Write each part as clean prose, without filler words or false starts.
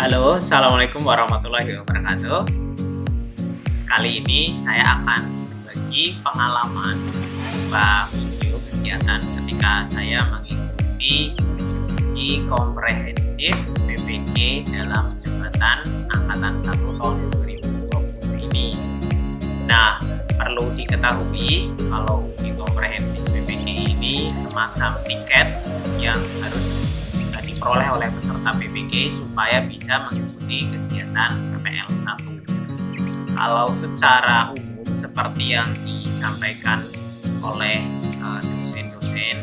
Halo, Assalamualaikum warahmatullahi wabarakatuh. Kali ini saya akan berbagi pengalaman berupa video kegiatan ketika saya mengikuti uji komprehensif PPG dalam jabatan Angkatan 1 tahun 2020 ini. Nah, perlu diketahui kalau uji komprehensif PPG ini semacam tiket yang harus diperoleh oleh peserta PPG supaya bisa mengikuti kegiatan PPL 1. Kalau secara umum seperti yang disampaikan oleh dosen-dosen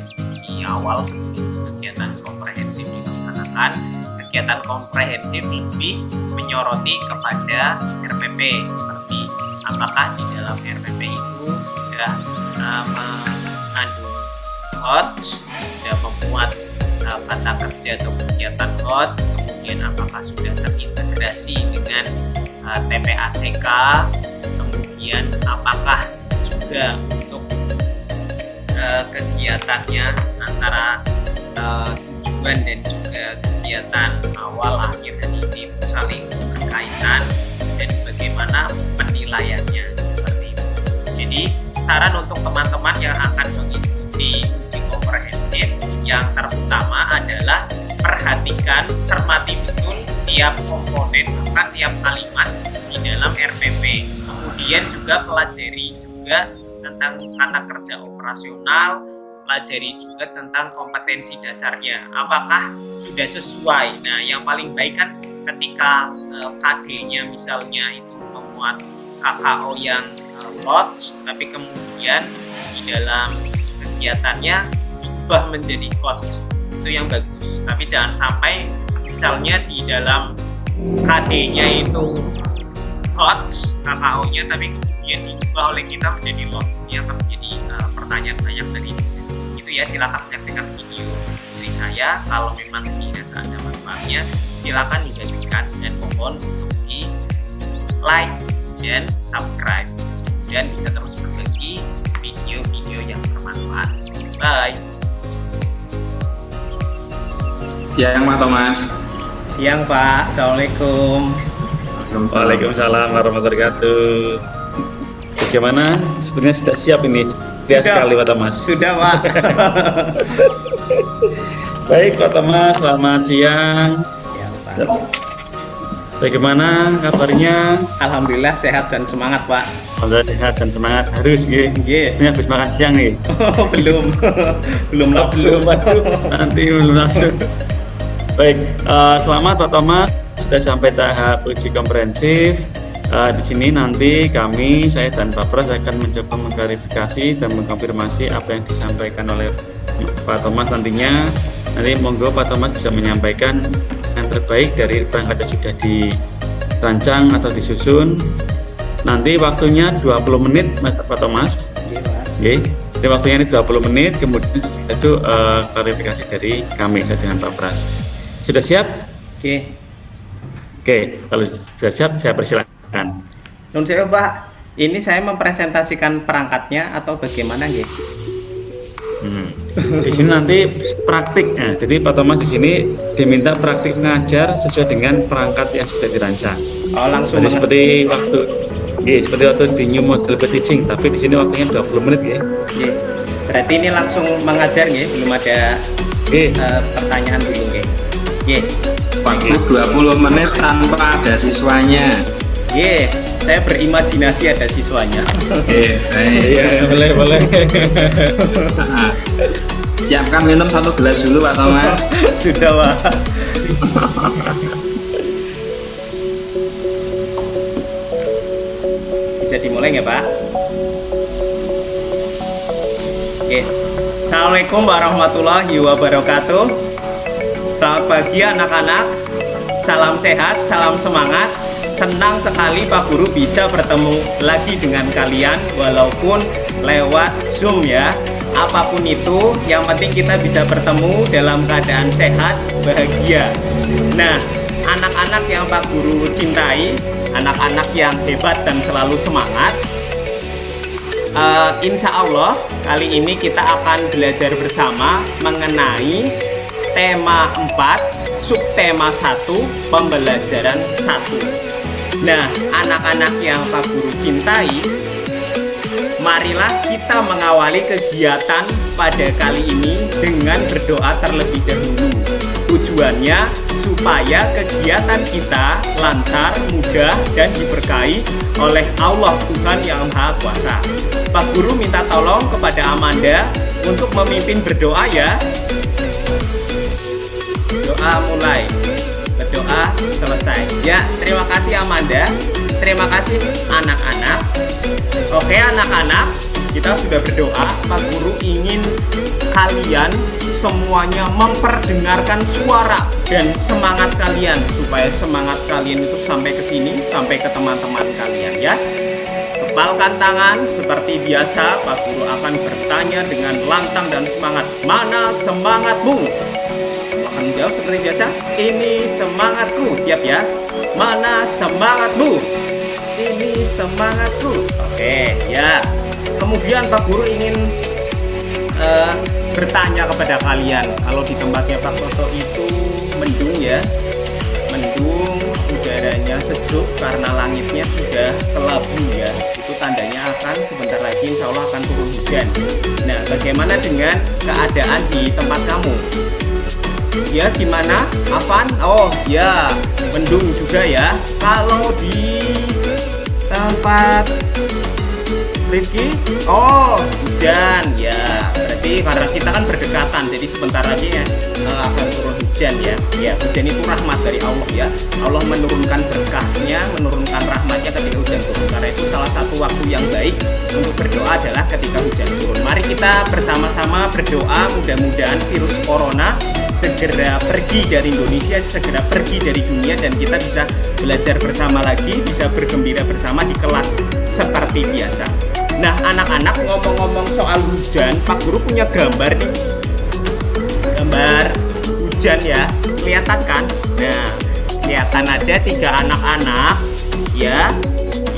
di awal sebelum kegiatan komprehensif dilaksanakan, kegiatan komprehensif lebih menyoroti kepada RPP, seperti apakah di dalam RPP itu sudah mengandung HOTS, sudah memuat kata kerja atau kegiatan HOTS, kemudian apakah sudah terintegrasi dengan TPACK, kemudian apakah juga untuk kegiatannya antara tujuan dan juga kegiatan awal akhir dan ini saling berkaitan dan bagaimana penilaiannya seperti itu. Jadi saran untuk teman-teman yang akan mengikuti uji komprehensif yang terutama adalah perhatikan, cermati betul tiap komponen, bahkan tiap kalimat di dalam RPP. Kemudian juga pelajari juga tentang kata kerja operasional, pelajari juga tentang kompetensi dasarnya. Apakah sudah sesuai? Nah, yang paling baik kan ketika KD-nya misalnya itu memuat KKO yang lots, tapi kemudian di dalam kegiatannya berubah menjadi coach, itu yang bagus. Tapi jangan sampai misalnya di dalam KD-nya itu coach KKO-nya tapi kemudian diubah oleh kita menjadi lots. Ini akan menjadi pertanyaan banyak dari itu ya. Silakan menyaksikan video dari saya. Kalau memang dirasa ada manfaatnya, silakan dibagikan dan mohon untuk di like dan subscribe dan bisa terus berbagi video-video yang bermanfaat. Bye. Siang Pak Thomas. Siang Pak, Assalamualaikum. Waalaikumsalam warahmatullahi wabarakatuh. Bagaimana? Sebenarnya sudah siap ini. Sudah sekali Pak Thomas. Sudah Pak. Baik Pak Thomas, selamat siang. Ya, Pak. Bagaimana kabarnya? Alhamdulillah sehat dan semangat Pak. Alhamdulillah sehat dan semangat. Harus nggih. Ini habis makan siang nih. Oh, belum. belum. Nanti belum langsung. Baik, selamat Pak Thomas, sudah sampai tahap uji komprehensif. Di sini nanti saya dan Pak Pras akan mencoba mengklarifikasi dan mengkonfirmasi apa yang disampaikan oleh Pak Thomas nantinya. Nanti monggo Pak Thomas bisa menyampaikan yang terbaik dari perangkat yang sudah dirancang atau disusun. Nanti waktunya 20 menit Pak Thomas. Oke. Jadi waktunya ini 20 menit, kemudian itu klarifikasi dari kami dengan Pak Pras. Sudah siap? Oke, kalau sudah siap saya persilakan. Nun sewu Pak, ini saya mempresentasikan perangkatnya atau bagaimana nggih? Di sini nanti praktiknya. Jadi Pak Thomas di sini diminta praktik mengajar sesuai dengan perangkat yang sudah dirancang. Oh, langsung. Jadi seperti waktu di new model teaching, tapi di sini waktunya 20 menit ya. Berarti ini langsung mengajar nggih, belum ada pertanyaan dulu nggih. Waktu 20 menit tanpa ada siswanya. Saya berimajinasi ada siswanya. Iya, boleh. Siapkan minum 1 gelas dulu Pak Thomas. Sudah Pak. Bisa dimulai nggak Pak? Assalamualaikum warahmatullahi wabarakatuh. Selamat pagi anak-anak. Salam sehat, salam semangat. Senang sekali Pak Guru bisa bertemu lagi dengan kalian walaupun lewat Zoom ya. Apapun itu, yang penting kita bisa bertemu dalam keadaan sehat, bahagia. Nah, anak-anak yang Pak Guru cintai, anak-anak yang hebat dan selalu semangat, insya Allah kali ini kita akan belajar bersama mengenai tema 4 subtema 1, pembelajaran 1. Nah, anak-anak yang Pak Guru cintai, marilah kita mengawali kegiatan pada kali ini dengan berdoa terlebih dahulu. Tujuannya supaya kegiatan kita lancar, mudah, dan diberkahi oleh Allah Tuhan yang Maha Kuasa. Pak Guru minta tolong kepada Amanda untuk memimpin berdoa ya. Doa mulai, berdoa selesai. Ya, terima kasih Amanda. Terima kasih anak-anak. Oke anak-anak, kita sudah berdoa. Pak Guru ingin kalian semuanya memperdengarkan suara dan semangat kalian, supaya semangat kalian itu sampai ke sini, sampai ke teman-teman kalian ya. Kepalkan tangan seperti biasa. Pak Guru akan bertanya dengan lantang dan semangat. Mana semangatmu? Akan menjawab seperti biasa. Ini semangatku. Siap ya? Mana semangatmu? Ini semangatku. Oke ya. Kemudian Pak Guru ingin bertanya kepada kalian, kalau di tempatnya Pak Toto itu mendung ya, mendung, udaranya sejuk karena langitnya sudah kelabu ya, itu tandanya akan sebentar lagi insya Allah akan turun hujan. Nah, bagaimana dengan keadaan di tempat kamu? Ya, gimana? Apaan? Oh ya, mendung juga ya. Kalau di tempat Rizky, oh hujan ya, berarti karena kita kan berdekatan, jadi sebentar lagi ya akan turun hujan ya. Ya, hujan itu rahmat dari Allah ya. Allah menurunkan berkahnya, menurunkan rahmatnya ketika hujan turun. Karena itu salah satu waktu yang baik untuk berdoa adalah ketika hujan turun. Mari kita bersama-sama berdoa, mudah-mudahan virus corona segera pergi dari Indonesia, segera pergi dari dunia, dan kita bisa belajar bersama lagi, bisa bergembira bersama di kelas seperti biasa. Nah anak-anak, ngomong-ngomong soal hujan, Pak Guru punya gambar nih, gambar hujan ya, kelihatan kan? Nah, kelihatan ada 3 anak-anak ya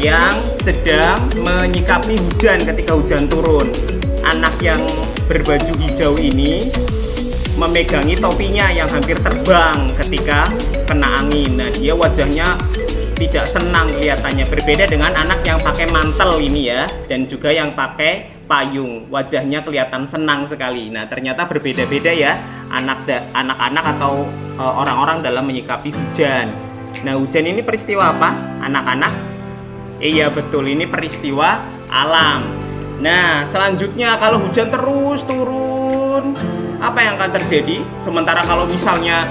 yang sedang menyikapi hujan ketika hujan turun. Anak yang berbaju hijau ini memegangi topinya yang hampir terbang ketika kena angin. Nah, dia wajahnya tidak senang kelihatannya, berbeda dengan anak yang pakai mantel ini ya, dan juga yang pakai payung, wajahnya kelihatan senang sekali. Nah, ternyata berbeda-beda ya anak-anak atau orang-orang dalam menyikapi hujan. Nah, hujan ini peristiwa apa anak-anak? Iya betul, ini peristiwa alam. Nah, selanjutnya kalau hujan terus turun, apa yang akan terjadi? Sementara kalau misalnya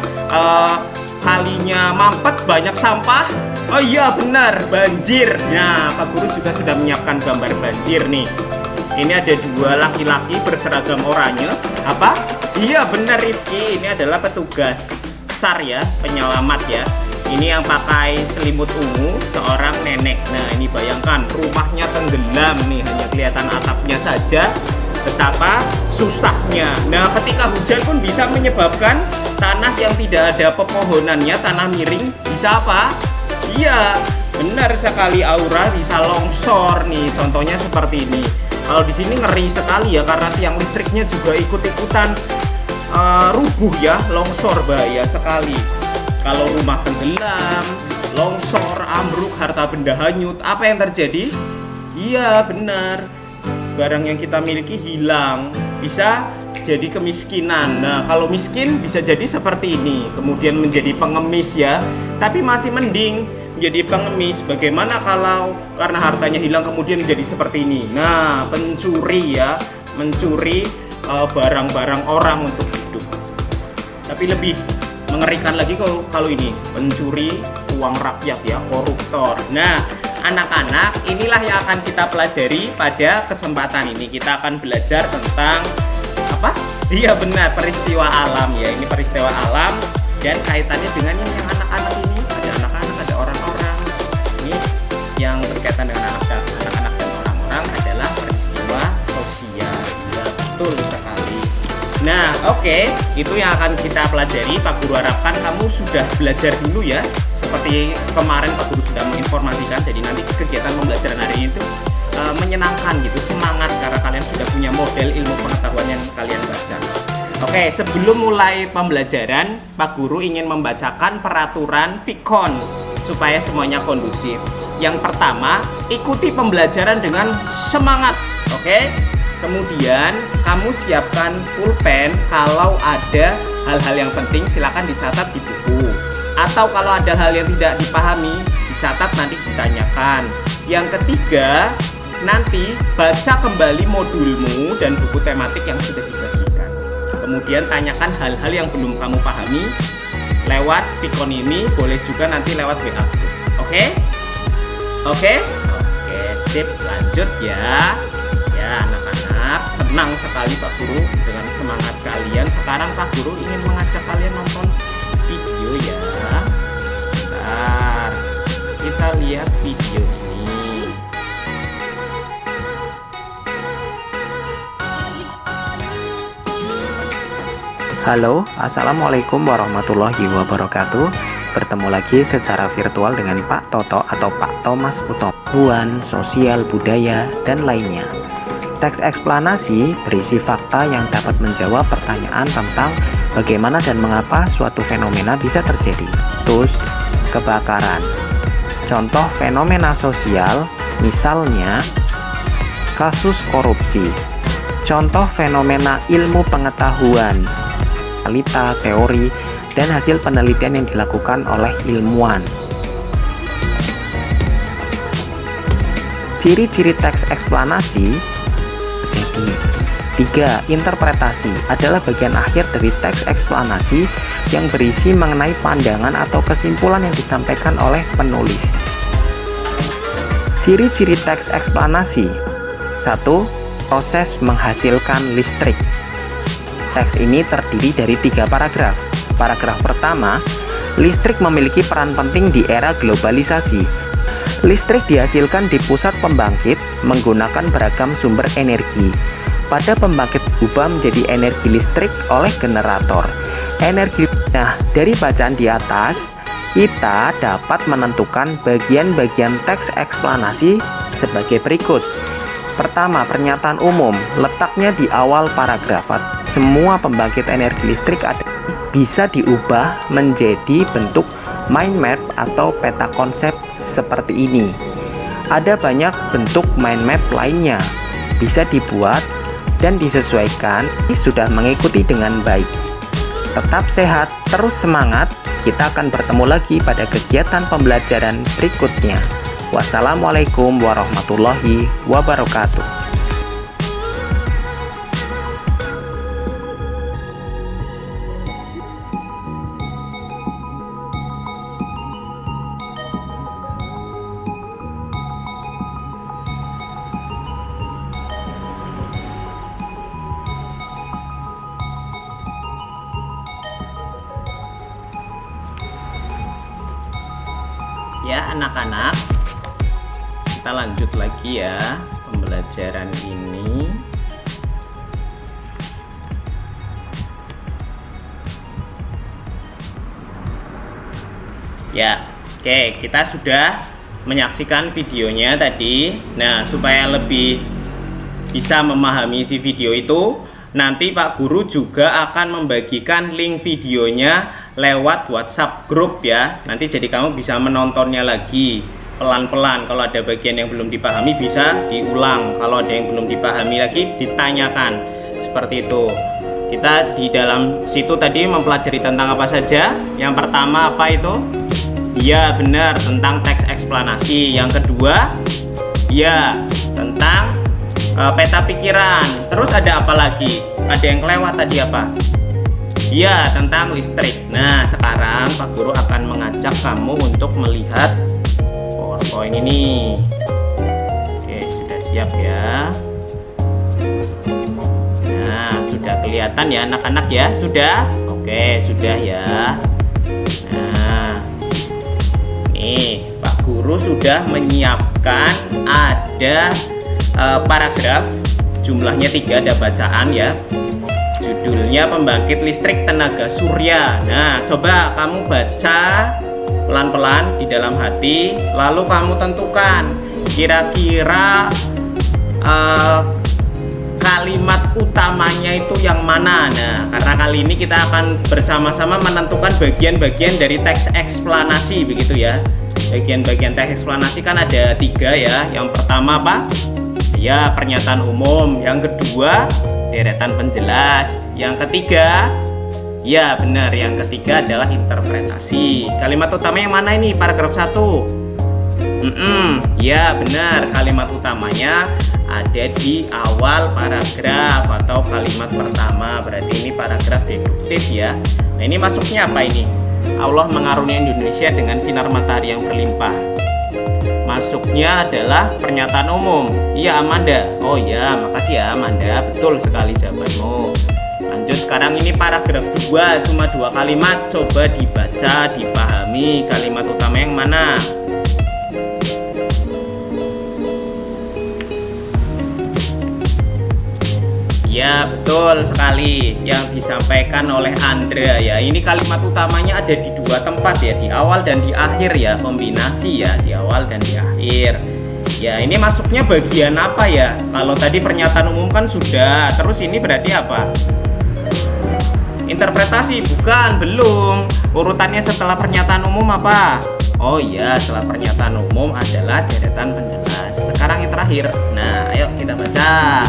kalinya mampet, banyak sampah, oh iya benar, banjir. Nah, Pak Guru juga sudah menyiapkan gambar banjir nih. Ini ada 2 laki-laki berseragam oranye. Apa? Iya benar Rifki, ini adalah petugas SAR ya, penyelamat ya. Ini yang pakai selimut ungu, seorang nenek. Nah, ini bayangkan rumahnya tenggelam nih, hanya kelihatan atapnya saja. Betapa susahnya. Nah, ketika hujan pun bisa menyebabkan tanah yang tidak ada pepohonannya, tanah miring, bisa apa? Iya, benar sekali Aura, bisa longsor nih. Contohnya seperti ini. Kalau di sini ngeri sekali ya, karena tiang listriknya juga ikut-ikutan rubuh ya, longsor, bahaya sekali. Kalau rumah tenggelam, longsor, ambruk, harta benda hanyut, apa yang terjadi? Iya, benar. Barang yang kita miliki hilang, bisa jadi kemiskinan. Nah, kalau miskin bisa jadi seperti ini, kemudian menjadi pengemis ya. Tapi masih mending menjadi pengemis. Bagaimana kalau karena hartanya hilang kemudian menjadi seperti ini? Nah, pencuri ya, mencuri barang-barang orang untuk hidup. Tapi lebih mengerikan lagi kalau ini pencuri uang rakyat ya, koruptor. Nah, anak-anak, inilah yang akan kita pelajari pada kesempatan ini. Kita akan belajar tentang apa? Iya benar, peristiwa alam ya. Ini peristiwa alam dan kaitannya dengan ini yang anak-anak ini. Ada anak-anak, ada orang-orang. Ini yang berkaitan dengan anak-anak dan orang-orang adalah peristiwa sosial. Ya, betul sekali. Nah, oke, itu yang akan kita pelajari. Pak Guru harapkan kamu sudah belajar dulu ya. Seperti kemarin Pak Guru sudah menginformasikan, jadi nanti kegiatan pembelajaran hari ini itu menyenangkan gitu, semangat karena kalian sudah punya model ilmu pengetahuan yang kalian baca. Oke, sebelum mulai pembelajaran, Pak Guru ingin membacakan peraturan Vkon supaya semuanya kondusif. Yang pertama, ikuti pembelajaran dengan semangat. Oke? Kemudian, kamu siapkan pulpen. Kalau ada hal-hal yang penting, silakan dicatat di buku. Atau kalau ada hal yang tidak dipahami, dicatat, nanti ditanyakan. Yang ketiga, nanti baca kembali modulmu dan buku tematik yang sudah dibagikan. Kemudian tanyakan hal-hal yang belum kamu pahami lewat Vkon ini, boleh juga nanti lewat WA. Oke? Oke, sip, lanjut ya. Ya, anak-anak, senang sekali Pak Guru dengan semangat kalian. Sekarang Pak Guru ingin mengajak kalian nonton video ya. Bentar, kita lihat video ini. Halo, Assalamualaikum warahmatullahi wabarakatuh. Bertemu lagi secara virtual dengan Pak Toto atau Pak Thomas Utomo, sosial, budaya, dan lainnya. Teks eksplanasi berisi fakta yang dapat menjawab pertanyaan tentang bagaimana dan mengapa suatu fenomena bisa terjadi. Terus, kebakaran. Contoh fenomena sosial, misalnya kasus korupsi. Contoh fenomena ilmu pengetahuan, realita, teori, dan hasil penelitian yang dilakukan oleh ilmuwan. Ciri-ciri teks eksplanasi. Jadi, 3. Interpretasi adalah bagian akhir dari teks eksplanasi yang berisi mengenai pandangan atau kesimpulan yang disampaikan oleh penulis. Ciri-ciri teks eksplanasi. 1. Proses menghasilkan listrik. Teks ini terdiri dari 3 paragraf. Paragraf pertama, listrik memiliki peran penting di era globalisasi. Listrik dihasilkan di pusat pembangkit menggunakan beragam sumber energi. Pada pembangkit berubah menjadi energi listrik oleh generator. Dari bacaan di atas, kita dapat menentukan bagian-bagian teks eksplanasi sebagai berikut. Pertama, pernyataan umum, letaknya di awal paragraf. Semua pembangkit energi listrik bisa diubah menjadi bentuk mind map atau peta konsep seperti ini. Ada banyak bentuk mind map lainnya, bisa dibuat dan disesuaikan. Sudah mengikuti dengan baik. Tetap sehat, terus semangat. Kita akan bertemu lagi pada kegiatan pembelajaran berikutnya. Wassalamualaikum warahmatullahi wabarakatuh. Ya anak-anak, kita lanjut lagi ya pembelajaran ini. Ya, oke, kita sudah menyaksikan videonya tadi. Nah, supaya lebih bisa memahami isi video itu, nanti Pak Guru juga akan membagikan link videonya lewat WhatsApp grup ya. Nanti jadi kamu bisa menontonnya lagi pelan-pelan. Kalau ada bagian yang belum dipahami bisa diulang. Kalau ada yang belum dipahami lagi ditanyakan. Seperti itu. Kita di dalam situ tadi mempelajari tentang apa saja. Yang pertama apa itu? Ya benar, tentang teks eksplanasi. Yang kedua, ya tentang peta pikiran. Terus ada apa lagi? Ada yang kelewat tadi apa? Ya, tentang listrik. Nah, sekarang Pak Guru akan mengajak kamu untuk melihat PowerPoint ini. Oke, sudah siap ya. Nah, sudah kelihatan ya anak-anak ya? Sudah? Oke, sudah ya. Nah, nih Pak Guru sudah menyiapkan ada paragraf, jumlahnya 3, ada bacaan ya. Judulnya pembangkit listrik tenaga surya. Nah, coba kamu baca pelan-pelan di dalam hati, lalu kamu tentukan kira-kira kalimat utamanya itu yang mana. Nah, karena kali ini kita akan bersama-sama menentukan bagian-bagian dari teks eksplanasi begitu ya. Bagian-bagian teks eksplanasi kan ada 3 ya. Yang pertama apa? Ya, pernyataan umum. Yang kedua, deretan penjelas. Yang ketiga, ya benar, yang ketiga adalah interpretasi. Kalimat utama yang mana ini? Paragraf 1. Ya benar, kalimat utamanya ada di awal paragraf atau kalimat pertama. Berarti ini paragraf deduktif ya. Nah, ini masuknya apa ini? Allah mengaruniai Indonesia dengan sinar matahari yang berlimpah. Masuknya adalah pernyataan umum. Iya Amanda. Oh ya, makasih ya Amanda. Betul sekali jawabanmu. Lanjut, sekarang ini paragraf 2, cuma 2 kalimat. Coba dibaca, dipahami kalimat utama yang mana. Ya betul sekali yang disampaikan oleh Andra ya. Ini kalimat utamanya ada di 2 tempat ya, di awal dan di akhir ya, kombinasi ya, di awal dan di akhir. Ya ini masuknya bagian apa ya? Kalau tadi pernyataan umum kan sudah, terus ini berarti apa? Interpretasi? Bukan, belum. Urutannya setelah pernyataan umum apa? Oh iya, setelah pernyataan umum adalah deretan penjelas. Sekarang yang terakhir. Nah ayo kita baca.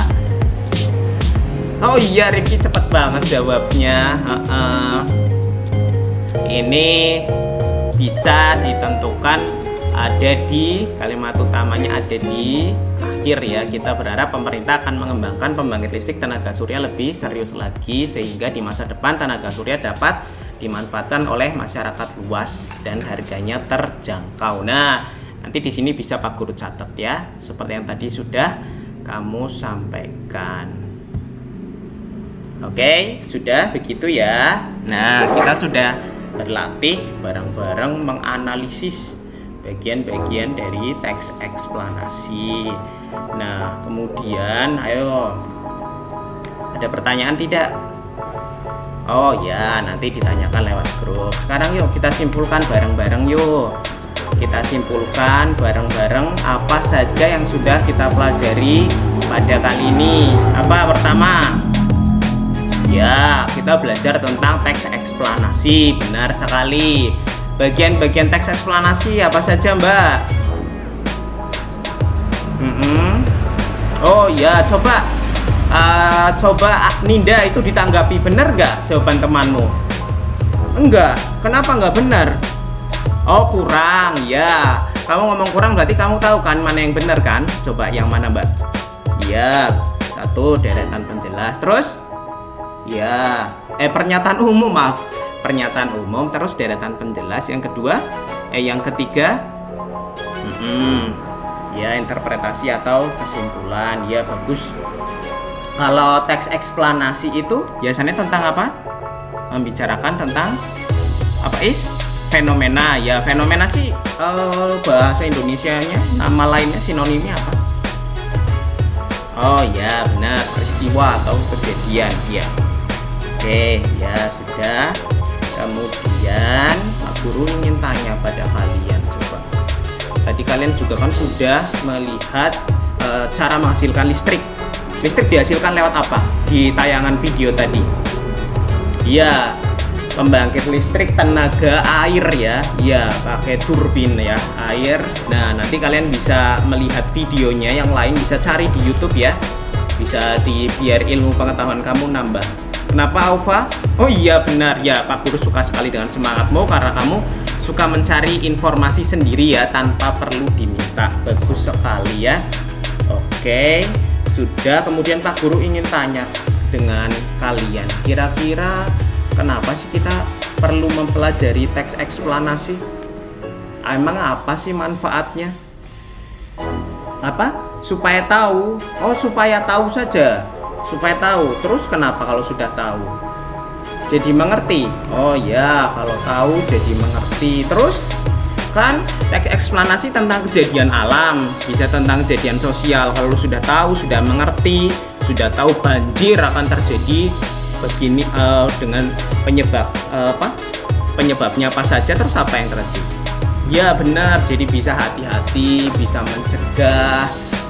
Oh iya, Rifki cepet banget jawabnya. Ini bisa ditentukan ada di kalimat utamanya, ada di akhir ya. Kita berharap pemerintah akan mengembangkan pembangkit listrik tenaga surya lebih serius lagi sehingga di masa depan tenaga surya dapat dimanfaatkan oleh masyarakat luas dan harganya terjangkau. Nah, nanti di sini bisa Pak Guru catat ya, seperti yang tadi sudah kamu sampaikan. Oke, sudah begitu ya. Nah, kita sudah berlatih bareng-bareng menganalisis bagian-bagian dari teks eksplanasi. Nah, kemudian ayo, ada pertanyaan tidak? Oh ya, nanti ditanyakan lewat grup. Sekarang yuk kita simpulkan bareng-bareng yuk. Kita simpulkan bareng-bareng apa saja yang sudah kita pelajari pada kali ini. Apa pertama? Ya, kita belajar tentang teks eksplanasi. Benar sekali. Bagian-bagian teks eksplanasi apa saja, Mbak? Oh ya, coba Ninda itu ditanggapi, benar nggak jawaban temanmu? Enggak. Kenapa nggak benar? Oh, kurang. Ya, kamu ngomong kurang berarti kamu tahu kan mana yang benar kan? Coba yang mana, Mbak? Iya, 1 deretan penjelas. Terus? Ya, pernyataan umum, maaf. Pernyataan umum terus deretan penjelas. Yang kedua, yang ketiga, ya interpretasi atau kesimpulan. Ya bagus. Kalau teks eksplanasi itu biasanya tentang apa? Membicarakan tentang apa fenomena. Ya fenomena sih bahasa Indonesianya nama lainnya sinonimnya apa? Oh ya benar, peristiwa atau kejadian ya. Oke, ya sudah. Kemudian Pak Guru ingin tanya pada kalian, coba. Tadi kalian juga kan sudah melihat cara menghasilkan listrik. Listrik dihasilkan lewat apa? Di tayangan video tadi. Iya, pembangkit listrik tenaga air ya. Iya, pakai turbin ya, air. Nah, nanti kalian bisa melihat videonya yang lain, bisa cari di YouTube ya. Bisa biar ilmu pengetahuan kamu nambah. Kenapa Aufa? Oh iya benar ya, Pak Guru suka sekali dengan semangatmu karena kamu suka mencari informasi sendiri ya tanpa perlu diminta. Bagus sekali ya. Oke, sudah. Kemudian Pak Guru ingin tanya dengan kalian, kira-kira kenapa sih kita perlu mempelajari teks eksplanasi? Emang apa sih manfaatnya? Apa? Supaya tahu. Oh, supaya tahu saja. Supaya tahu. Terus kenapa kalau sudah tahu? Jadi mengerti. Oh ya, kalau tahu jadi mengerti. Terus kan teks eksplanasi tentang kejadian alam, bisa tentang kejadian sosial. Kalau sudah tahu, sudah mengerti, sudah tahu banjir akan terjadi begini dengan penyebabnya apa saja, terus apa yang terjadi? Ya benar, jadi bisa hati-hati, bisa mencegah.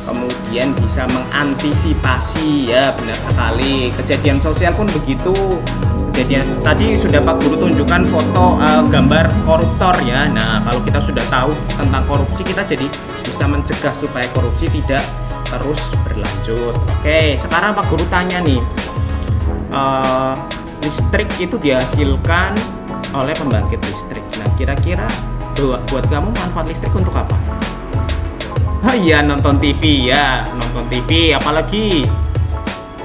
kemudian bisa mengantisipasi, ya benar sekali. Kejadian sosial pun begitu. Kejadian tadi sudah Pak Guru tunjukkan foto gambar koruptor ya. Nah, kalau kita sudah tahu tentang korupsi, kita jadi bisa mencegah supaya korupsi tidak terus berlanjut. Oke, sekarang Pak Guru tanya nih, listrik itu dihasilkan oleh pembangkit listrik. Nah, kira-kira buat kamu manfaat listrik untuk apa? Oh iya, nonton TV ya, nonton TV, apalagi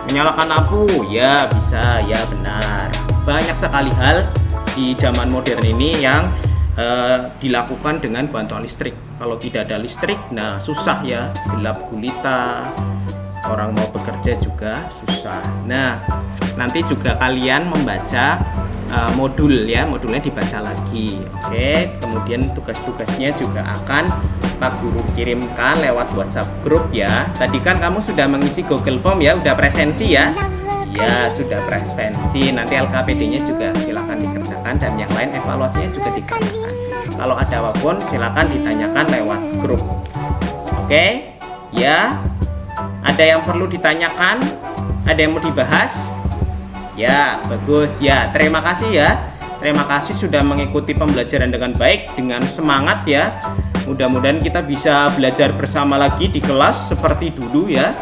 menyalakan lampu ya, bisa ya, benar. Banyak sekali hal di zaman modern ini yang dilakukan dengan bantuan listrik. Kalau tidak ada listrik, nah susah ya, gelap gulita, orang mau bekerja juga susah. Nah, nanti juga kalian membaca modul ya, modulnya dibaca lagi. Oke, kemudian tugas-tugasnya juga akan Pak Guru kirimkan lewat WhatsApp grup ya. Tadi kan kamu sudah mengisi Google Form ya, udah presensi ya. Ya, sudah presensi. Nanti LKPD-nya juga silakan dikerjakan dan yang lain evaluasinya juga dikerjakan. Kalau ada apapun silakan ditanyakan lewat grup. Oke? Ya. Ada yang perlu ditanyakan? Ada yang mau dibahas? Ya, bagus ya. Terima kasih ya. Terima kasih sudah mengikuti pembelajaran dengan baik, dengan semangat ya. Mudah-mudahan kita bisa belajar bersama lagi di kelas seperti dulu ya.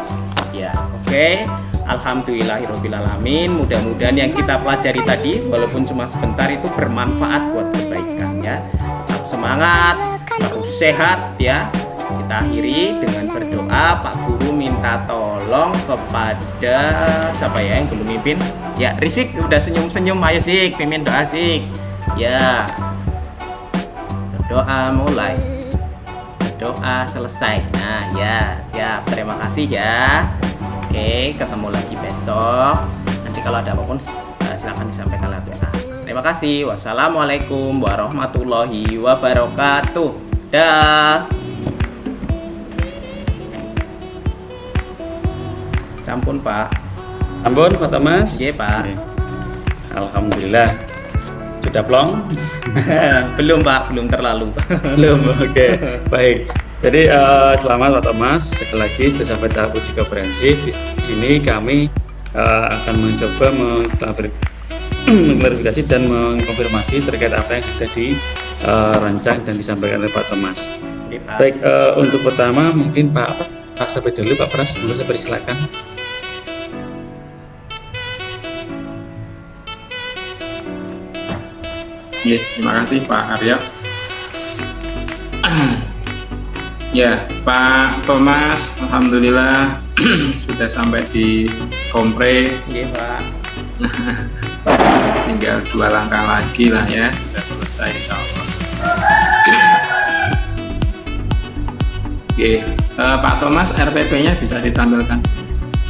Ya, oke. Alhamdulillahirobbilalamin. Mudah-mudahan yang kita pelajari tadi walaupun cuma sebentar itu bermanfaat buat kebaikan ya. Tetap semangat, terus sehat ya. Kita akhiri dengan berdoa. Pak Guru minta tolong kepada siapa ya yang belum mimpin? Ya, Risik udah senyum-senyum, ayo Sik, pimpin doa Sik. Ya. Doa mulai. Doa selesai. Nah, ya, siap. Terima kasih ya. Oke, ketemu lagi besok. Nanti kalau ada apapun silakan disampaikan lewat WA. Terima kasih. Wassalamualaikum warahmatullahi wabarakatuh. Dah. Sampun Pak. Ampun Pak Thomas. Iya Pak. Alhamdulillah. Sudah plong? Belum Pak, belum terlalu. Belum. Oke. Baik. Jadi selamat Pak Thomas. Sekali lagi sudah sampai tahap uji komprehensif. Di sini kami akan mencoba mengklarifikasi dan mengkonfirmasi terkait apa yang sudah dirancang dan disampaikan oleh Pak Thomas. Oke, Pak. Baik, untuk pertama mungkin Pak sampai dulu Pak Pras, dulu saya persilakan. Ya, terima kasih Pak Arya. Ya, Pak Thomas, alhamdulillah sudah sampai di kompre. Iya Pak. Tinggal 2 langkah lagi lah ya, sudah selesai insya Allah. Oke, Pak Thomas, RPP-nya bisa ditampilkan.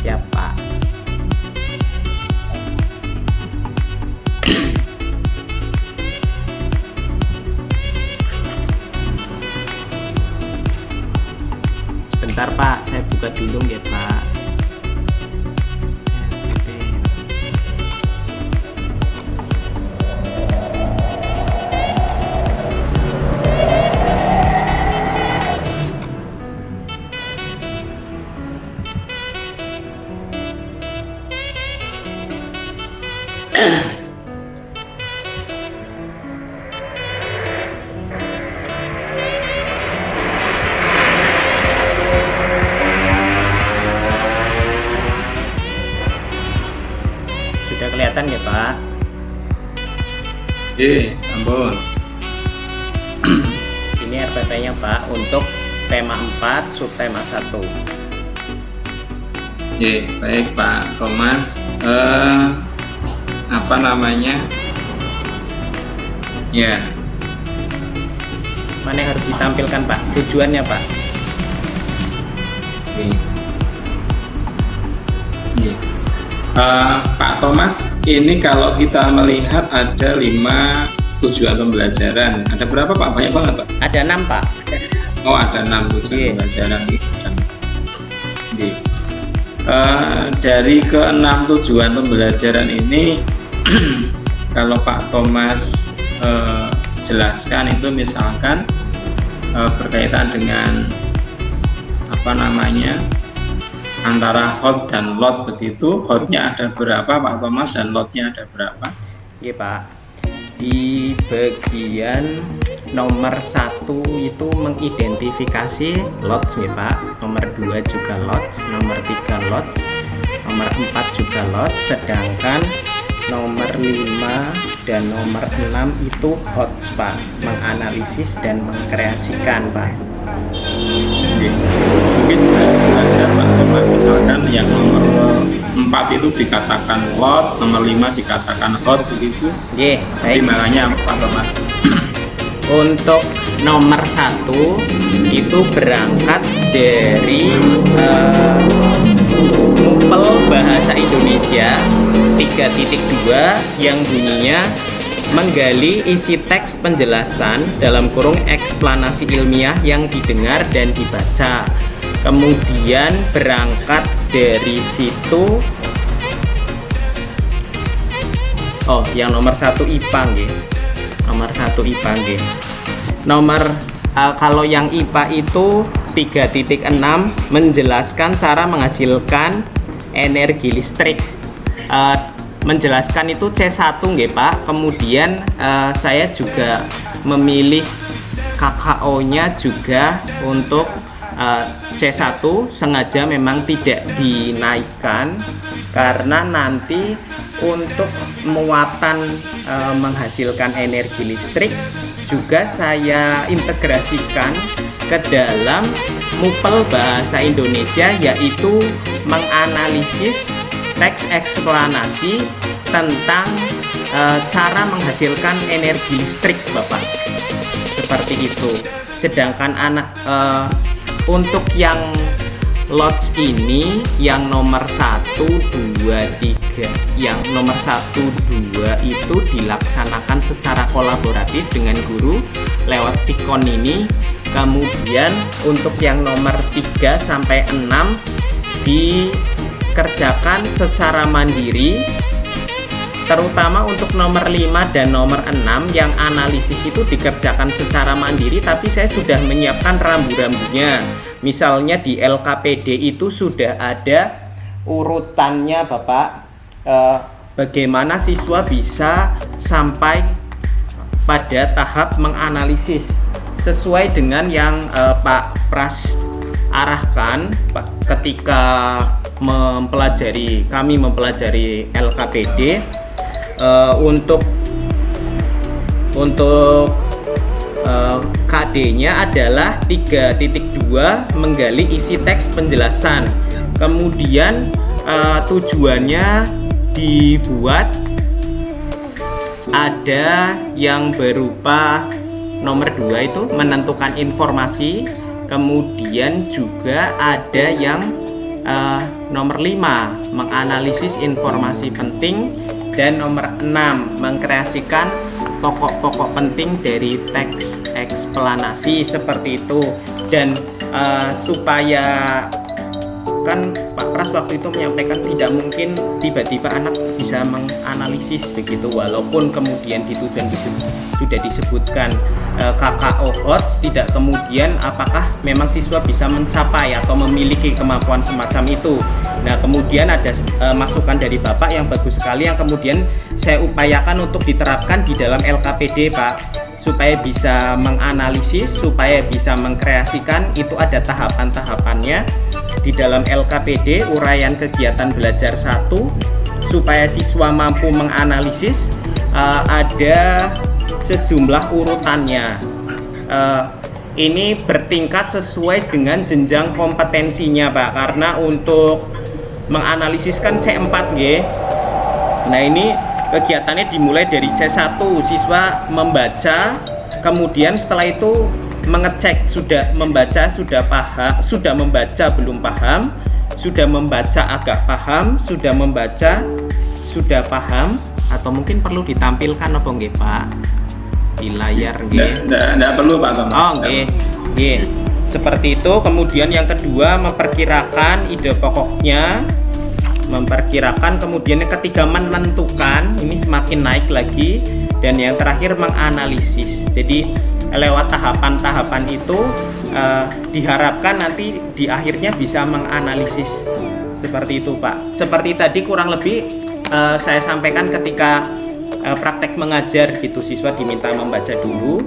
Siap Pak. Sebentar Pak, saya buka dulu ya Pak. Sudah kelihatan ya Pak? Oke, ampun. Ini RPP-nya Pak untuk tema 4 subtema 1. Oke, baik Pak Thomas. Apa namanya? Ya, Mana yang harus ditampilkan Pak? Tujuannya Pak? oke. Oke. Pak Thomas, ini kalau kita melihat ada 5 tujuan pembelajaran. Ada berapa Pak? Banyak banget Pak. Ada 6 Pak. Oh, ada 6 tujuan Iya. pembelajaran. Oke. Dari ke-6 tujuan pembelajaran ini, kalau Pak Thomas jelaskan itu misalkan berkaitan dengan antara hot dan lot begitu. Hotnya ada berapa Pak Thomas dan lotnya ada berapa? Iya Pak, di bagian nomor 1 itu mengidentifikasi lots ya Pak, nomor 2 juga lots, nomor 3 lots, nomor 4 juga lots, sedangkan nomor 5 dan nomor 6 itu hots Pak, menganalisis dan mengkreasikan Pak. Mungkin bisa dijelaskan Pak Thomas, misalkan yang nomor 4 itu dikatakan lot, nomor 5 dikatakan hot begitu. Oke, baik. Timbangannya Pak Thomas. Untuk nomor 1 itu berangkat dari Mupel Bahasa Indonesia 3.2 yang bunyinya menggali isi teks penjelasan dalam kurung eksplanasi ilmiah yang didengar dan dibaca. Kemudian berangkat dari situ, yang nomor 1 IPA nggih. Nomor 1 IPA nggih. Kalau yang IPA itu 3.6 menjelaskan cara menghasilkan energi listrik. Menjelaskan itu C1 nggih Pak. Kemudian saya juga memilih KKO-nya juga untuk C1, sengaja memang tidak dinaikkan karena nanti untuk muatan menghasilkan energi listrik juga saya integrasikan ke dalam Mupel Bahasa Indonesia, yaitu menganalisis teks eksplanasi tentang cara menghasilkan energi listrik Bapak, seperti itu. Sedangkan untuk yang lots ini yang nomor 1, 2, 3, yang nomor 1, 2 itu dilaksanakan secara kolaboratif dengan guru lewat Tikon ini. Kemudian untuk yang nomor 3 sampai 6 dikerjakan secara mandiri, terutama untuk nomor 5 dan nomor 6 yang analisis itu dikerjakan secara mandiri, tapi saya sudah menyiapkan rambu-rambunya. Misalnya di LKPD itu sudah ada urutannya Bapak, bagaimana siswa bisa sampai pada tahap menganalisis sesuai dengan yang Pak Pras arahkan Pak, ketika kami mempelajari LKPD. Untuk KD-nya adalah 3.2 menggali isi teks penjelasan. Kemudian tujuannya dibuat ada yang berupa nomor 2 itu menentukan informasi, kemudian juga ada yang nomor 5 menganalisis informasi penting, dan nomor 6 mengkreasikan pokok-pokok penting dari teks eksplanasi, seperti itu. Dan supaya kan Pak Pras waktu itu menyampaikan tidak mungkin tiba-tiba anak bisa menganalisis begitu, walaupun kemudian itu dan sudah disebutkan KKO HOTS, tidak kemudian apakah memang siswa bisa mencapai atau memiliki kemampuan semacam itu. Nah, kemudian ada masukan dari Bapak yang bagus sekali yang kemudian saya upayakan untuk diterapkan di dalam LKPD Pak, supaya bisa menganalisis, supaya bisa mengkreasikan. Itu ada tahapan-tahapannya di dalam LKPD, uraian kegiatan belajar 1 supaya siswa mampu menganalisis, ada sejumlah urutannya. Ini bertingkat sesuai dengan jenjang kompetensinya Pak, karena untuk menganalisis kan C4 G. Nah, ini kegiatannya dimulai dari C1, siswa membaca, kemudian setelah itu mengecek sudah membaca, sudah paham, sudah membaca belum paham, sudah membaca agak paham, sudah membaca sudah paham, atau mungkin perlu ditampilkan apa nggih Pak di layar nggih? Nggak perlu Pak Thomas. Oh nggih, nggih. Seperti itu. Kemudian yang kedua memperkirakan ide pokoknya, memperkirakan. Kemudian yang ketiga menentukan, ini semakin naik lagi. Dan yang terakhir menganalisis. Jadi lewat tahapan-tahapan itu diharapkan nanti di akhirnya bisa menganalisis seperti itu Pak. Seperti tadi kurang lebih saya sampaikan ketika praktek mengajar gitu, siswa diminta membaca dulu,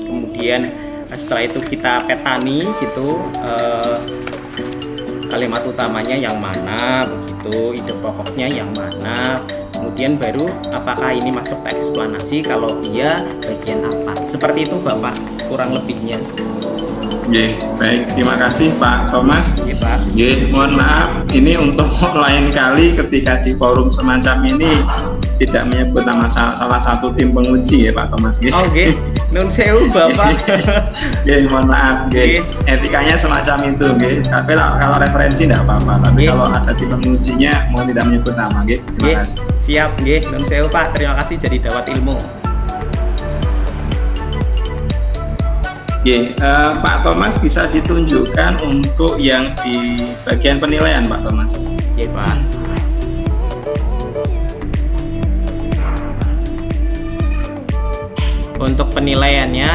kemudian setelah itu kita petani gitu, kalimat utamanya yang mana, begitu, ide pokoknya yang mana, kemudian baru apakah ini masuk ke eksplanasi, kalau iya bagian apa, seperti itu Bapak kurang lebihnya. Baik, terima kasih Pak Thomas. Pak. Mohon maaf, ini untuk lain kali ketika di forum semacam ini tidak menyebut nama salah satu tim penguji ya Pak Thomas. Oke, nun sewu Bapak. Mohon maaf, etikanya semacam itu. Tapi kalau referensi tidak apa-apa. Tapi kalau ada tim pengujinya mau tidak menyebut nama. Terima kasih. Siap, nun sewu Pak. Terima kasih jadi dapat ilmu. Pak Thomas bisa ditunjukkan untuk yang di bagian penilaian Pak Thomas. Pak. Untuk penilaiannya,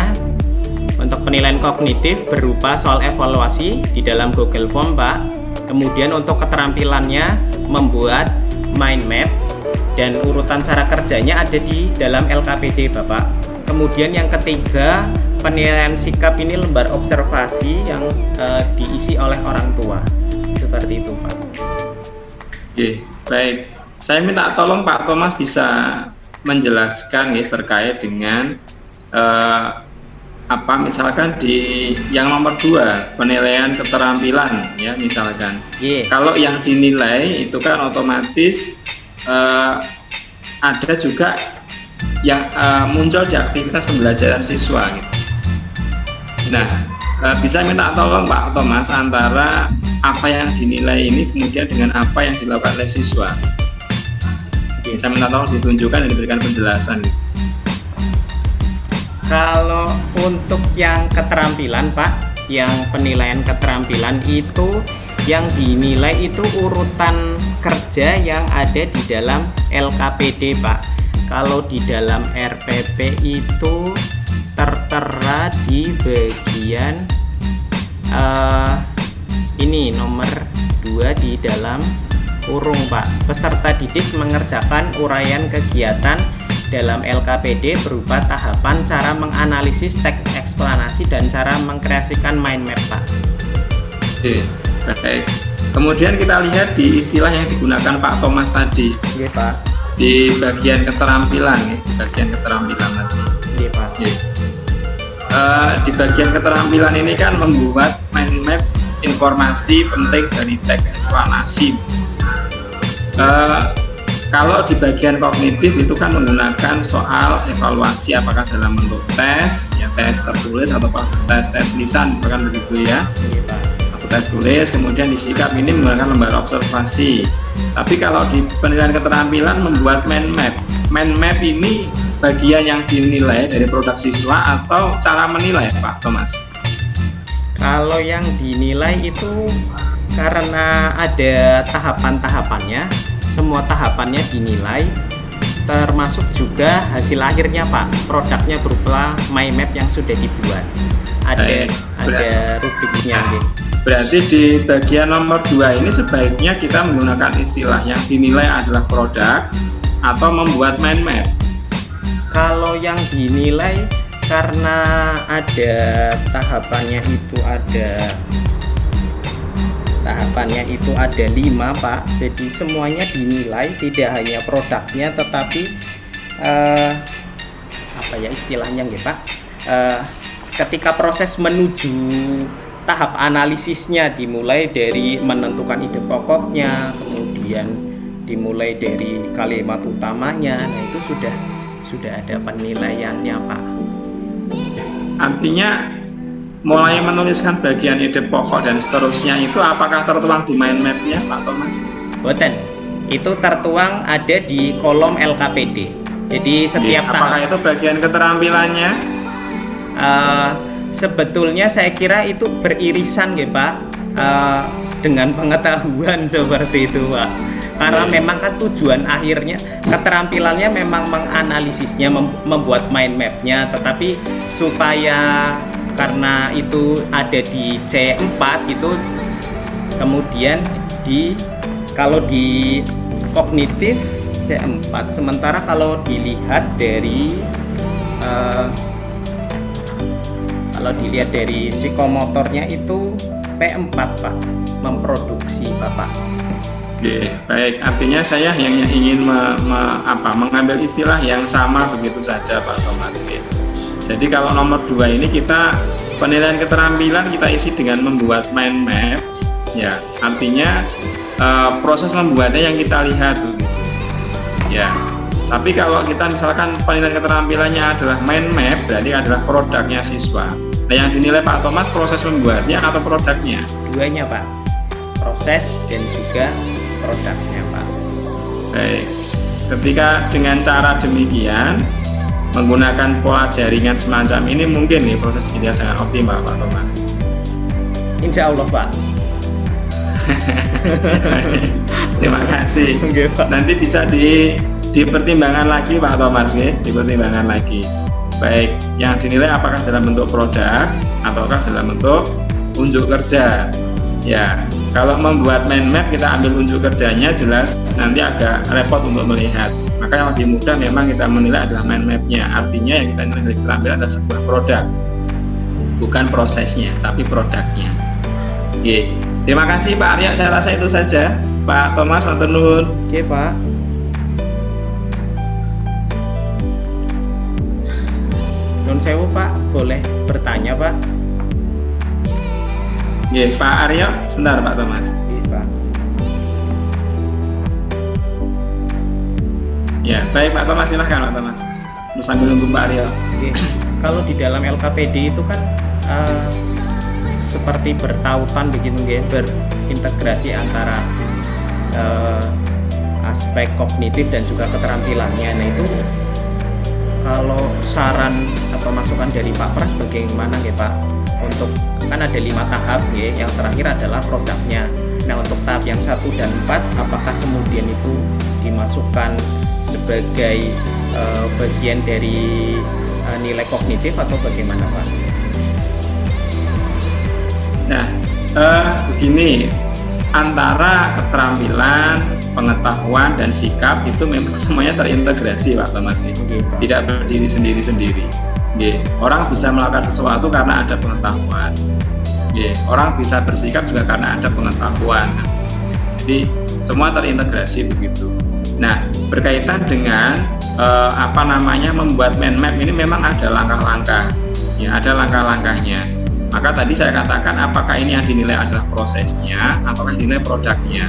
untuk penilaian kognitif berupa soal evaluasi di dalam Google Form Pak. Kemudian untuk keterampilannya membuat mind map dan urutan cara kerjanya ada di dalam LKPD Bapak. Kemudian yang ketiga, penilaian sikap ini lembar observasi yang diisi oleh orang tua. Seperti itu Pak. Baik. Saya minta tolong Pak Thomas bisa menjelaskan terkait dengan misalkan di yang nomor 2 penilaian keterampilan ya misalkan. Kalau yang dinilai itu kan otomatis ada juga yang muncul di aktivitas pembelajaran siswa gitu. Nah, bisa minta tolong Pak Thomas antara apa yang dinilai ini kemudian dengan apa yang dilakukan oleh siswa. Bisa minta tolong ditunjukkan dan diberikan penjelasan. Kalau untuk yang keterampilan Pak, yang penilaian keterampilan itu yang dinilai itu urutan kerja yang ada di dalam LKPD Pak. Kalau di dalam RPP itu tertera di bagian ini nomor 2 di dalam kurung Pak. Peserta didik mengerjakan uraian kegiatan dalam LKPD berupa tahapan cara menganalisis teks eksplanasi dan cara mengkreasikan mind map Pak. Baik. Kemudian kita lihat di istilah yang digunakan Pak Thomas tadi. Pak. Di bagian keterampilan, di bagian keterampilan tadi. Pak. Di bagian keterampilan ini kan membuat mind map informasi penting dari teks eksplanasi. Kalau di bagian kognitif itu kan menggunakan soal evaluasi apakah dalam bentuk tes, ya tes tertulis atau tes lisan misalkan begitu ya. Atau tes tulis, kemudian di sikap ini menggunakan lembar observasi. Tapi kalau di penilaian keterampilan membuat mind map. Mind map ini bagian yang dinilai dari produk siswa atau cara menilai Pak Thomas? Kalau yang dinilai itu karena ada tahapan-tahapannya, semua tahapannya dinilai, termasuk juga hasil akhirnya Pak, produknya berupa mind map yang sudah dibuat. Ada rubriknya. Berarti di bagian nomor 2 ini sebaiknya kita menggunakan istilah yang dinilai adalah produk atau membuat mind map. Kalau yang dinilai karena ada tahapannya itu ada 5 Pak, jadi semuanya dinilai, tidak hanya produknya tetapi apa ya istilahnya nggih Pak, ketika proses menuju tahap analisisnya dimulai dari menentukan ide pokoknya, kemudian dimulai dari kalimat utamanya, nah itu sudah ada penilaiannya Pak. Artinya mulai menuliskan bagian ide pokok dan seterusnya itu apakah tertuang di mind map-nya Pak Thomas? Boten, itu tertuang ada di kolom LKPD. Jadi setiap apakah itu bagian keterampilannya? Sebetulnya saya kira itu beririsan ya Pak, dengan pengetahuan seperti itu Pak. karena memang kan tujuan akhirnya keterampilannya memang menganalisisnya, membuat mind mapnya, tetapi supaya karena itu ada di C4 itu kemudian kalau di kognitif C4, sementara kalau dilihat dari psikomotornya itu P4 Pak, memproduksi Bapak. Oke, baik. Artinya saya yang ingin mengambil istilah yang sama begitu saja Pak Thomas. Jadi kalau nomor 2 ini kita penilaian keterampilan kita isi dengan membuat mind map, ya. Artinya proses membuatnya yang kita lihat begitu. Ya. Tapi kalau kita misalkan penilaian keterampilannya adalah mind map, berarti adalah produknya siswa. Nah, yang dinilai Pak Thomas proses membuatnya atau produknya? Duanya Pak, proses dan juga produknya Pak. Baik. Ketika dengan cara demikian menggunakan pola jaringan semacam ini mungkin nih proses kita sangat optimal Pak Thomas. Insya Allah Pak. Terima kasih. Nanti bisa dipertimbangkan lagi Pak Thomas, dipertimbangkan lagi. Baik, yang dinilai apakah dalam bentuk produk ataukah dalam bentuk unjuk kerja. Ya, kalau membuat mind map kita ambil unjuk kerjanya jelas nanti agak repot untuk melihat. Maka yang lebih mudah memang kita menilai adalah mind map-nya. Artinya yang kita nilai keterampilan adalah sebuah produk, bukan prosesnya, tapi produknya. Oke, terima kasih Pak Arya. Saya rasa itu saja. Pak Thomas, matur nuwun. Oke Pak. Nun sewu Pak, boleh bertanya Pak? Oke, Pak Arya, sebentar Pak Thomas. Oke Pak. Ya, baik Pak Thomas, silahkan Pak Thomas. Sambil nunggu Pak Arya. Oke. Kalau di dalam LKPD itu kan seperti bertautan begitu ya, berintegrasi antara aspek kognitif dan juga keterampilannya. Nah itu kalau saran atau masukan dari Pak Pras bagaimana ya Pak? Untuk kan ada 5 tahap ya, yang terakhir adalah produknya. Nah untuk tahap yang 1 dan 4 apakah kemudian itu dimasukkan sebagai bagian dari nilai kognitif atau bagaimana Pak? Nah, begini, antara keterampilan, pengetahuan, dan sikap itu memang semuanya terintegrasi Pak Thomas. Tidak berdiri sendiri-sendiri. Orang bisa melakukan sesuatu karena ada pengetahuan. Orang bisa bersikap juga karena ada pengetahuan. Jadi semua terintegrasi begitu. Nah, berkaitan dengan membuat mind map ini memang ada langkah-langkah. Ya, ada langkah-langkahnya. Maka tadi saya katakan apakah ini yang dinilai adalah prosesnya ataukah dinilai produknya,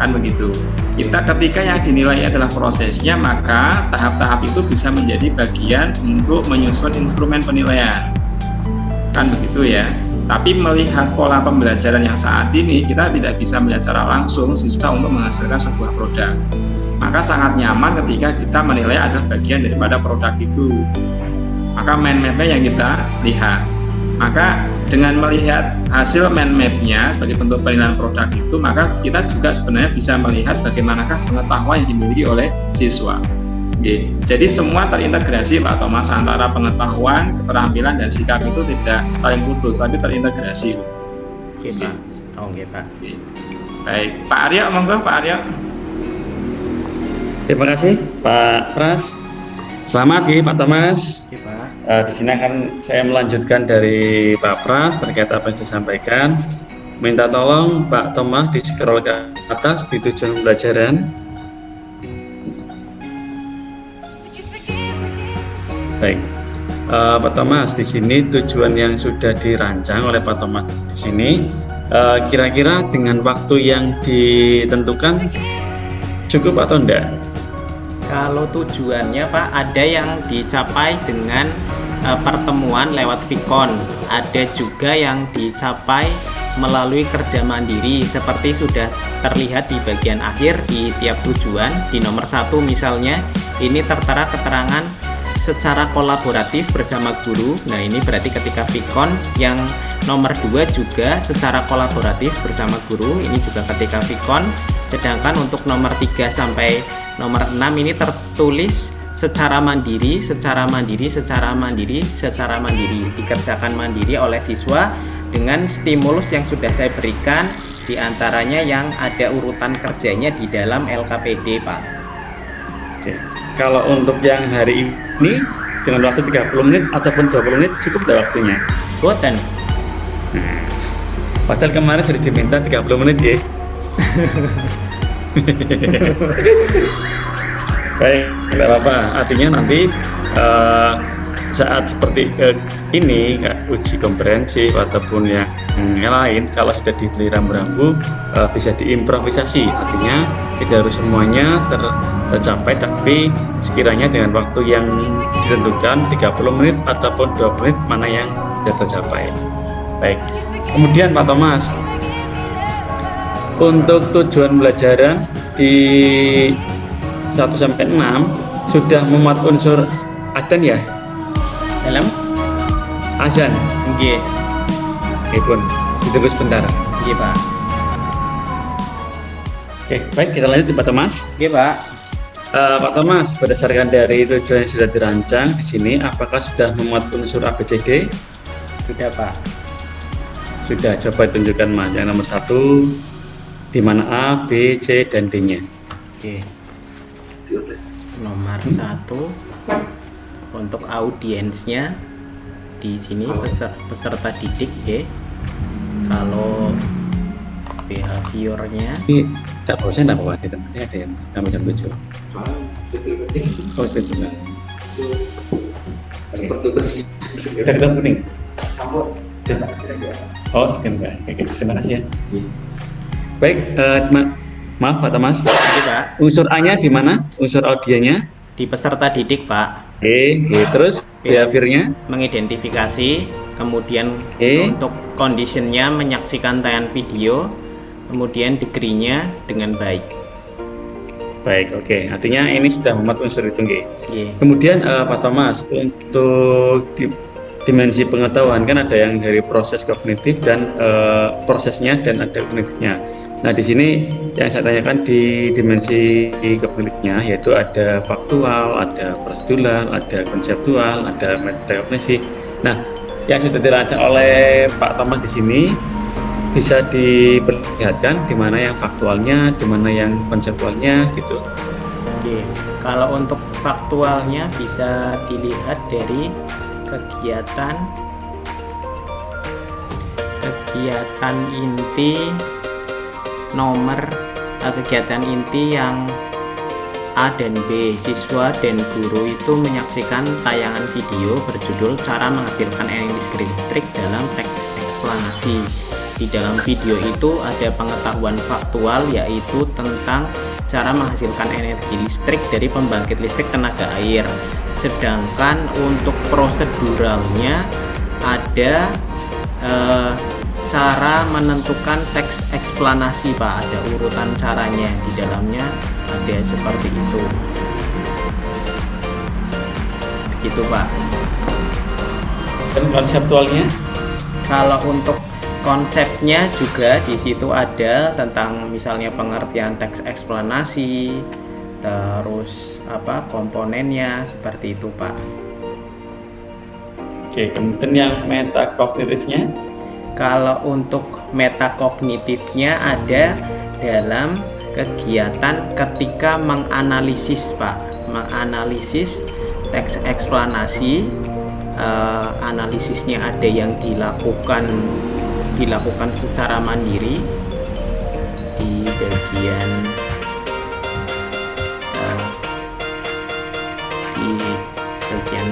kan begitu. Ketika yang dinilai adalah prosesnya, maka tahap-tahap itu bisa menjadi bagian untuk menyusun instrumen penilaian, kan begitu ya. Tapi melihat pola pembelajaran yang saat ini, kita tidak bisa melihat secara langsung siswa untuk menghasilkan sebuah produk. Maka sangat nyaman ketika kita menilai adalah bagian daripada produk itu. Maka mind map-nya yang kita lihat. Maka dengan melihat hasil mind map-nya sebagai bentuk penilaian produk itu, maka kita juga sebenarnya bisa melihat bagaimanakah pengetahuan yang dimiliki oleh siswa. Jadi semua terintegrasi Pak Thomas, antara pengetahuan, keterampilan, dan sikap itu tidak saling putus, tapi terintegrasi. Oke Pak. Oke Pak. Baik, Pak Arya, monggo Pak Arya. Terima kasih Pak Pras. Selamat ya Pak Thomas. Oke Pak. Di sini akan saya melanjutkan dari Pak Pras terkait apa yang disampaikan. Minta tolong Pak Thomas di scroll ke atas di tujuan pembelajaran. Baik, Pak Thomas, di sini tujuan yang sudah dirancang oleh Pak Thomas di sini kira-kira dengan waktu yang ditentukan cukup atau enggak? Kalau tujuannya Pak, ada yang dicapai dengan pertemuan lewat Vicon, ada juga yang dicapai melalui kerja mandiri seperti sudah terlihat di bagian akhir di tiap tujuan. Di nomor 1 misalnya ini tertera keterangan secara kolaboratif bersama guru. Nah ini berarti ketika Vicon. Yang nomor 2 juga secara kolaboratif bersama guru, ini juga ketika Vicon. Sedangkan untuk nomor 3 sampai nomor 6 ini tertulis secara mandiri, secara mandiri, secara mandiri, secara mandiri, dikerjakan mandiri oleh siswa dengan stimulus yang sudah saya berikan, diantaranya yang ada urutan kerjanya di dalam LKPD, Pak. Oke. Kalau untuk yang hari ini dengan waktu 30 menit ataupun 20 menit cukup dah waktunya. Boten. Padahal kemarin sudah diminta 30 menit ya. Baik, tidak apa-apa. Artinya nanti saat seperti ini, uji komprehensif ataupun yang lain, kalau sudah diberi rambu-rambu bisa diimprovisasi. Artinya tidak harus semuanya tercapai, tapi sekiranya dengan waktu yang ditentukan 30 menit ataupun 20 menit mana yang sudah tercapai. Baik. Kemudian Pak Thomas, untuk tujuan pembelajaran di 1 sampai 6 sudah memuat unsur adzan ya? Dalam Azan. nggih. Oke pun, ditunggu sebentar. Nggih, Pak. Oke, baik kita lanjut Pak Thomas. Nggih, Pak. Pak Thomas, berdasarkan dari tujuan yang sudah dirancang di sini, apakah sudah memuat unsur ABCD? Sudah, Pak. Sudah, coba tunjukkan Mas. Yang nomor 1, di mana A, B, C, dan D-nya. Oke. Nomor 1 untuk audiensnya di sini peserta didik ya. Kalau behaviornya Ini tak bosan, tak apa-apa. Saya ada yang tambah jam 7. Oh, betul. Udah ketemu kuning. Oh, sekian Pak. Oke, terima kasih ya. Baik, maaf Pak Thomas. Oke, Pak. Unsur A-nya di mana? Unsur audienya? Di peserta didik, Pak. Oke, terus behaviornya? Mengidentifikasi, kemudian untuk conditionnya menyaksikan tayangan video, kemudian degree-nya dengan baik. Baik, oke. Artinya ini sudah memuat unsur itu, nggih. Iya. Kemudian Pak Thomas, untuk dimensi pengetahuan kan ada yang dari proses kognitif dan prosesnya dan ada kognitifnya. Nah, di sini yang saya tanyakan di dimensi kognitifnya yaitu ada faktual, ada prosedural, ada konseptual, ada metakognisi. Nah, yang sudah dirancang oleh Pak Thomas di sini bisa diperlihatkan di mana yang faktualnya, di mana yang konseptualnya gitu. Oke. Kalau untuk faktualnya bisa dilihat dari kegiatan inti kegiatan inti yang A dan B. Siswa dan guru itu menyaksikan tayangan video berjudul cara menghasilkan energi listrik dalam teks eksplanasi. Di dalam video itu ada pengetahuan faktual yaitu tentang cara menghasilkan energi listrik dari pembangkit listrik tenaga air. Sedangkan untuk proseduralnya ada cara menentukan teks eksplanasi, Pak. Ada urutan caranya di dalamnya, ada seperti itu. Begitu, Pak. Dan konseptualnya? Kalau untuk konsepnya juga di situ ada tentang misalnya pengertian teks eksplanasi, terus komponennya seperti itu, Pak. Oke, kemudian yang metakognitifnya? Kalau untuk metakognitifnya ada dalam kegiatan ketika menganalisis, Pak. Menganalisis teks eksplanasi, analisisnya ada yang dilakukan secara mandiri di bagian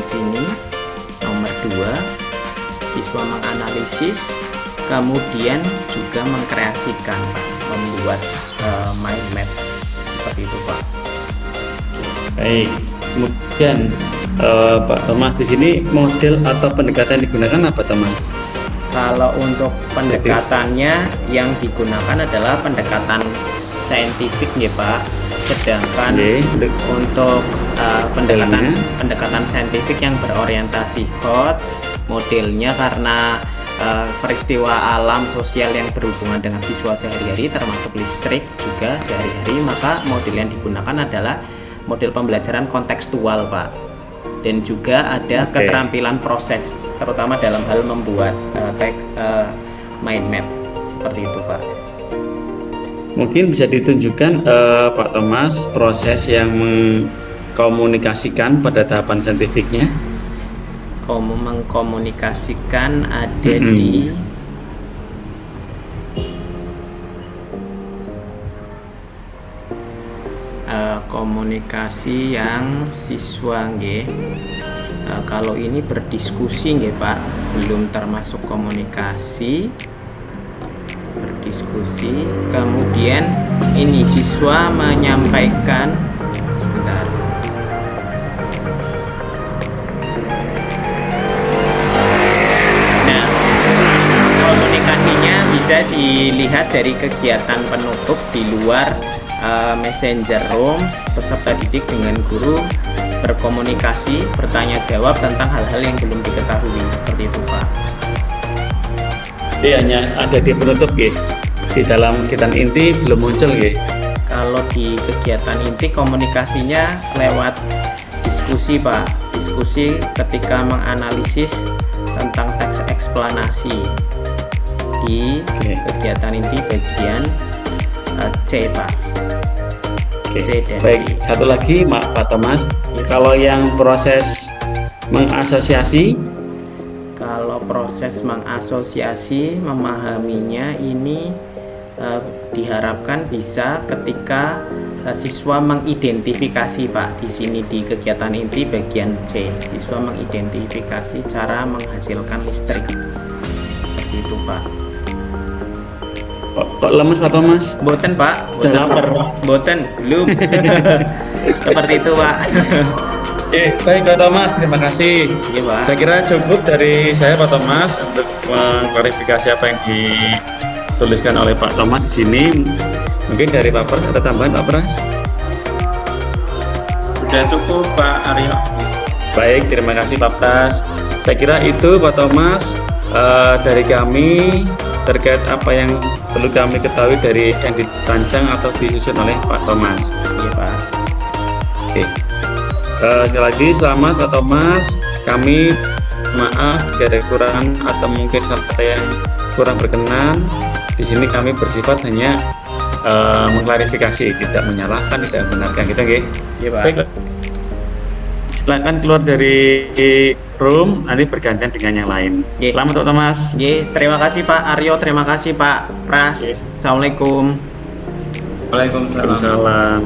sini. Nomor 2, siswa menganalisis, kemudian juga mengkreasikan, membuat mind map seperti itu, Pak. Baik, kemudian Pak Thomas di sini model atau pendekatan yang digunakan apa, Thomas? Kalau untuk pendekatannya yang digunakan adalah pendekatan saintifik ya, Pak. Sedangkan untuk pendekatan saintifik yang berorientasi HOTS, modelnya karena peristiwa alam sosial yang berhubungan dengan siswa sehari-hari termasuk listrik juga juga sehari-hari, maka model yang digunakan adalah model pembelajaran kontekstual, Pak. Dan juga ada Oke. keterampilan proses, terutama dalam hal membuat mind map seperti itu, Pak. Mungkin bisa ditunjukkan Pak Thomas proses yang mengkomunikasikan pada tahapan saintifiknya. Mengkomunikasikan ada Mm-mm. di komunikasi yang siswa nggih. Kalau ini berdiskusi nggih Pak, belum termasuk komunikasi. Berdiskusi, kemudian ini siswa menyampaikan, sebentar. Nah, komunikasinya bisa dilihat dari kegiatan penutup di luar messenger room. Peserta didik dengan guru berkomunikasi, bertanya jawab tentang hal-hal yang belum diketahui, seperti itu Pak. Jadi hanya ada di penutup nggih. Di dalam kegiatan inti belum muncul nggih. Kalau di kegiatan inti komunikasinya lewat diskusi Pak, diskusi ketika menganalisis tentang teks eksplanasi di Oke. kegiatan inti bagian C Pak. Oke. C dan Baik, D. satu lagi Pak Thomas. Ya. Kalau yang proses mengasosiasi, Kalau proses mengasosiasi, memahaminya ini diharapkan bisa ketika siswa mengidentifikasi Pak. Di sini di kegiatan inti bagian C, siswa mengidentifikasi cara menghasilkan listrik. Seperti itu Pak. kok lemes Pak Thomas? Boten Pak, Sudah lapar. Boten, belum. Seperti itu Pak. Baik Pak Thomas, terima kasih. Iya Pak. Saya kira cukup dari saya Pak Thomas untuk mengklarifikasi apa yang dituliskan oleh Pak Thomas di sini. Mungkin dari Pak Pras ada tambahan Pak Pras? Sudah cukup Pak Aryo. Baik, terima kasih Pak Pras. Saya kira itu Pak Thomas dari kami terkait apa yang perlu kami ketahui dari yang dirancang atau disusun oleh Pak Thomas. Iya Pak. Oke. Sekali lagi selamat Pak Thomas. Kami maaf jika ada kekurangan atau mungkin kata yang kurang berkenan. Di sini kami bersifat hanya mengklarifikasi, tidak menyalahkan, tidak membenarkan gitu, nggih. Iya Pak. Baik. Silakan keluar dari room, nanti bergantian dengan yang lain. Oke. Selamat Pak Thomas. Oke, terima kasih Pak Aryo, terima kasih Pak Pras. Oke. Assalamualaikum. Waalaikumsalam. Waalaikumsalam.